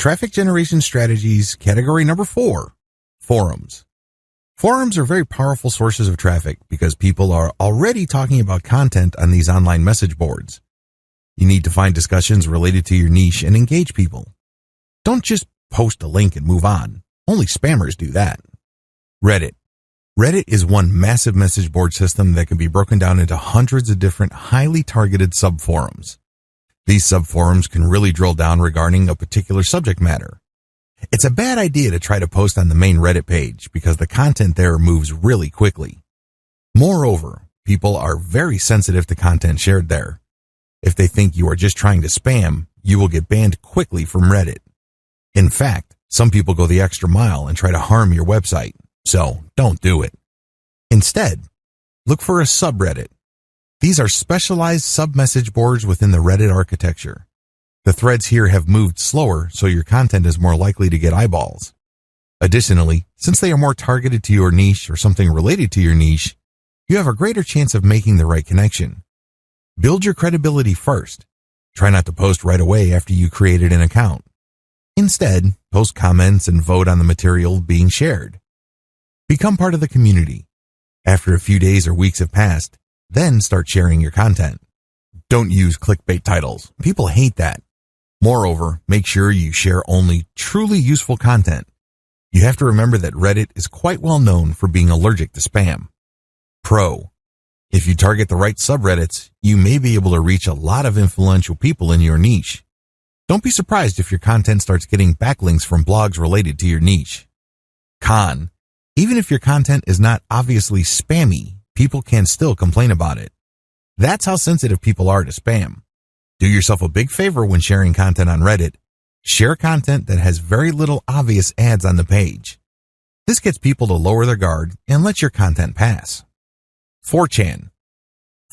Traffic generation strategies, category number 4, forums. Forums are very powerful sources of traffic because people are already talking about content on these online message boards. You need to find discussions related to your niche and engage people. Don't just post a link and move on. Only spammers do that. Reddit. Reddit is one massive message board system that can be broken down into hundreds of different highly targeted subforums. These subforums can really drill down regarding a particular subject matter. It's a bad idea to try to post on the main Reddit page because the content there moves really quickly. Moreover, people are very sensitive to content shared there. If they think you are just trying to spam, you will get banned quickly from Reddit. In fact, some people go the extra mile and try to harm your website, so don't do it. Instead, look for a subreddit. These are specialized sub-message boards within the Reddit architecture. The threads here have moved slower, so your content is more likely to get eyeballs. Additionally, since they are more targeted to your niche or something related to your niche, you have a greater chance of making the right connection. Build your credibility first. Try not to post right away after you created an account. Instead, post comments and vote on the material being shared. Become part of the community. After a few days or weeks have passed, then start sharing your content. Don't use clickbait titles. People hate that. Moreover, make sure you share only truly useful content. You have to remember that Reddit is quite well known for being allergic to spam. Pro. If you target the right subreddits, you may be able to reach a lot of influential people in your niche. Don't be surprised if your content starts getting backlinks from blogs related to your niche. Con. Even if your content is not obviously spammy, people can still complain about it. That's how sensitive people are to spam. Do yourself a big favor when sharing content on Reddit. Share content that has very little obvious ads on the page. This gets people to lower their guard and let your content pass. 4chan.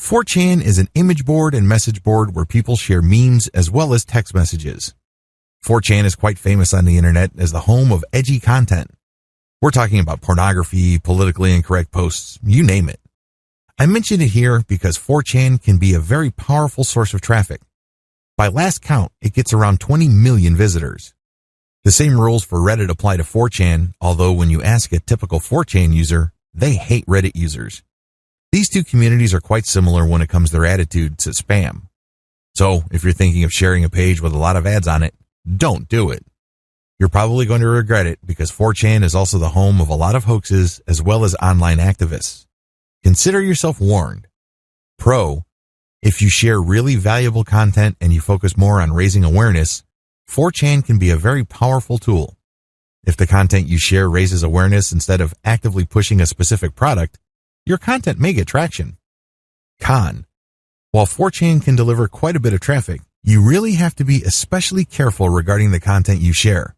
4chan is an image board and message board where people share memes as well as text messages. 4chan is quite famous on the internet as the home of edgy content. We're talking about pornography, politically incorrect posts, you name it. I mention it here because 4chan can be a very powerful source of traffic. By last count, it gets around 20 million visitors. The same rules for Reddit apply to 4chan, although when you ask a typical 4chan user, they hate Reddit users. These two communities are quite similar when it comes to their attitude to spam. So, if you're thinking of sharing a page with a lot of ads on it, don't do it. You're probably going to regret it because 4chan is also the home of a lot of hoaxes as well as online activists. Consider yourself warned. Pro. If you share really valuable content and you focus more on raising awareness, 4chan can be a very powerful tool. If the content you share raises awareness instead of actively pushing a specific product, your content may get traction. Con. While 4chan can deliver quite a bit of traffic, you really have to be especially careful regarding the content you share.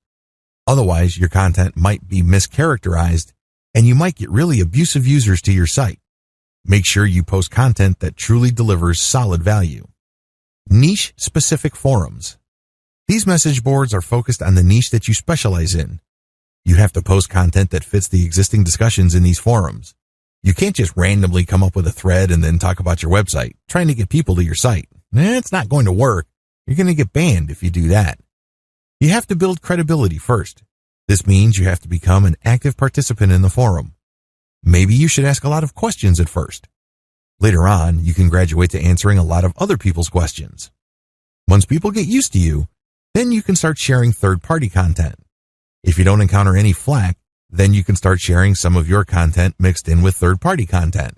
Otherwise, your content might be mischaracterized and you might get really abusive users to your site. Make sure you post content that truly delivers solid value. Niche-specific forums. These message boards are focused on the niche that you specialize in. You have to post content that fits the existing discussions in these forums. You can't just randomly come up with a thread and then talk about your website, trying to get people to your site. It's not going to work. You're going to get banned if you do that. You have to build credibility first. This means you have to become an active participant in the forum. Maybe you should ask a lot of questions at first. Later on, you can graduate to answering a lot of other people's questions. Once people get used to you, then you can start sharing third-party content. If you don't encounter any flack, then you can start sharing some of your content mixed in with third-party content.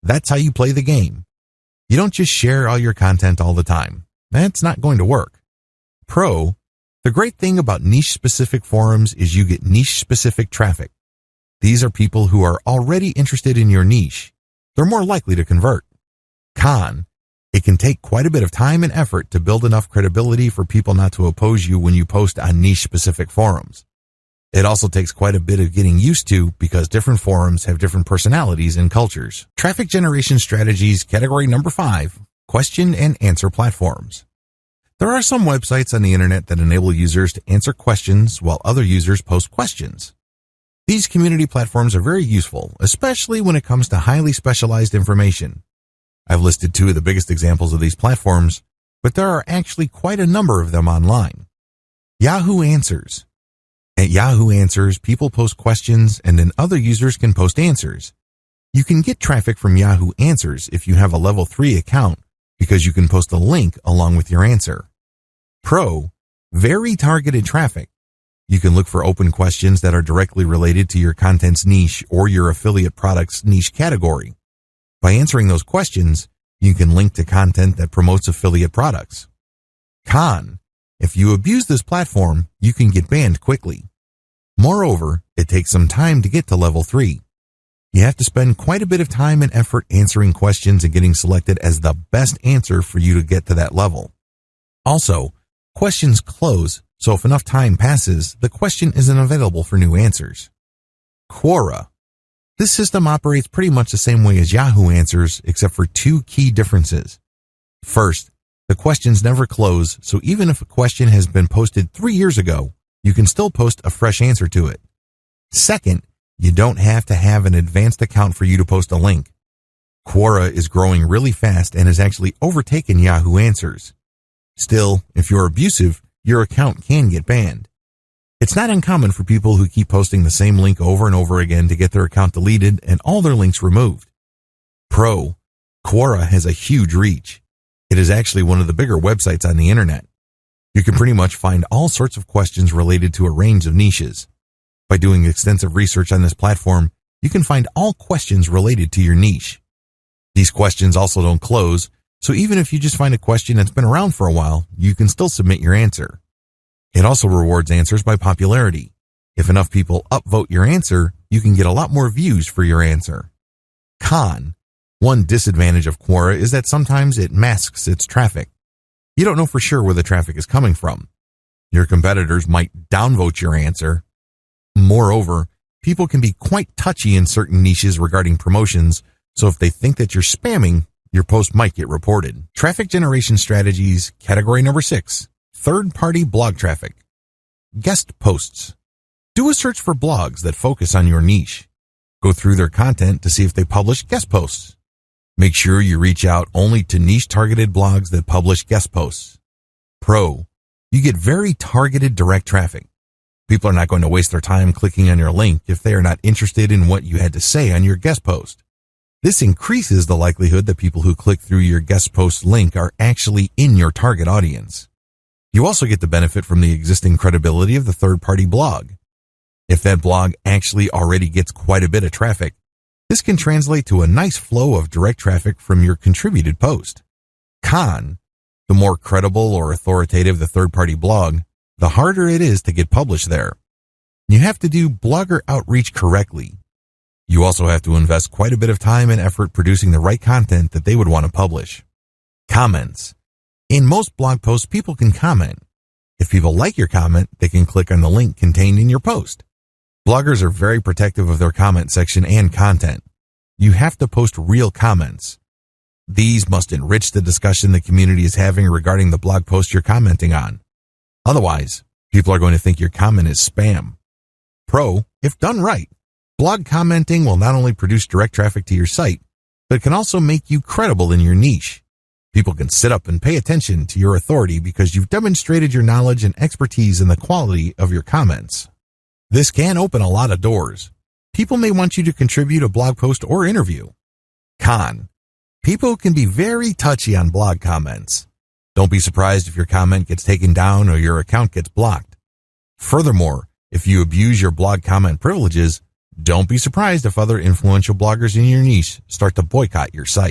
That's how you play the game. You don't just share all your content all the time. That's not going to work. Pro. The great thing about niche-specific forums is you get niche-specific traffic. These are people who are already interested in your niche. They're more likely to convert. Con. It can take quite a bit of time and effort to build enough credibility for people not to oppose you when you post on niche-specific forums. It also takes quite a bit of getting used to because different forums have different personalities and cultures. Traffic generation strategies, category number 5, question and answer platforms. There are some websites on the internet that enable users to answer questions while other users post questions. These community platforms are very useful, especially when it comes to highly specialized information. I've listed 2 of the biggest examples of these platforms, but there are actually quite a number of them online. Yahoo Answers. At Yahoo Answers, people post questions and then other users can post answers. You can get traffic from Yahoo Answers if you have a level 3 account because you can post a link along with your answer. Pro, very targeted traffic. You can look for open questions that are directly related to your content's niche or your affiliate product's niche category. By answering those questions, you can link to content that promotes affiliate products. Con, if you abuse this platform, you can get banned quickly. Moreover, it takes some time to get to level 3. You have to spend quite a bit of time and effort answering questions and getting selected as the best answer for you to get to that level. Also, questions close, so if enough time passes, the question isn't available for new answers. Quora. This system operates pretty much the same way as Yahoo Answers, except for 2 key differences. First, the questions never close, so even if a question has been posted 3 years ago, you can still post a fresh answer to it. Second, you don't have to have an advanced account for you to post a link. Quora is growing really fast and has actually overtaken Yahoo Answers. Still, if you're abusive, your account can get banned. It's not uncommon for people who keep posting the same link over and over again to get their account deleted and all their links removed. Pro, Quora has a huge reach. It is actually one of the bigger websites on the internet. You can pretty much find all sorts of questions related to a range of niches. By doing extensive research on this platform, you can find all questions related to your niche. These questions also don't close, so even if you just find a question that's been around for a while, you can still submit your answer. It also rewards answers by popularity. If enough people upvote your answer, you can get a lot more views for your answer. Con. One disadvantage of Quora is that sometimes it masks its traffic. You don't know for sure where the traffic is coming from. Your competitors might downvote your answer. Moreover, people can be quite touchy in certain niches regarding promotions, so if they think that you're spamming, your post might get reported. Traffic generation strategies, category number 6, third-party blog traffic. Guest posts. Do a search for blogs that focus on your niche. Go through their content to see if they publish guest posts. Make sure you reach out only to niche-targeted blogs that publish guest posts. Pro, you get very targeted direct traffic. People are not going to waste their time clicking on your link if they are not interested in what you had to say on your guest post. This increases the likelihood that people who click through your guest post link are actually in your target audience. You also get the benefit from the existing credibility of the third-party blog. If that blog actually already gets quite a bit of traffic, this can translate to a nice flow of direct traffic from your contributed post. Con, the more credible or authoritative the third-party blog, the harder it is to get published there. You have to do blogger outreach correctly. You also have to invest quite a bit of time and effort producing the right content that they would want to publish. Comments. In most blog posts, people can comment. If people like your comment, they can click on the link contained in your post. Bloggers are very protective of their comment section and content. You have to post real comments. These must enrich the discussion the community is having regarding the blog post you're commenting on. Otherwise, people are going to think your comment is spam. Pro, if done right, blog commenting will not only produce direct traffic to your site, but it can also make you credible in your niche. People can sit up and pay attention to your authority because you've demonstrated your knowledge and expertise in the quality of your comments. This can open a lot of doors. People may want you to contribute a blog post or interview. Con. People can be very touchy on blog comments. Don't be surprised if your comment gets taken down or your account gets blocked. Furthermore, if you abuse your blog comment privileges, don't be surprised if other influential bloggers in your niche start to boycott your site.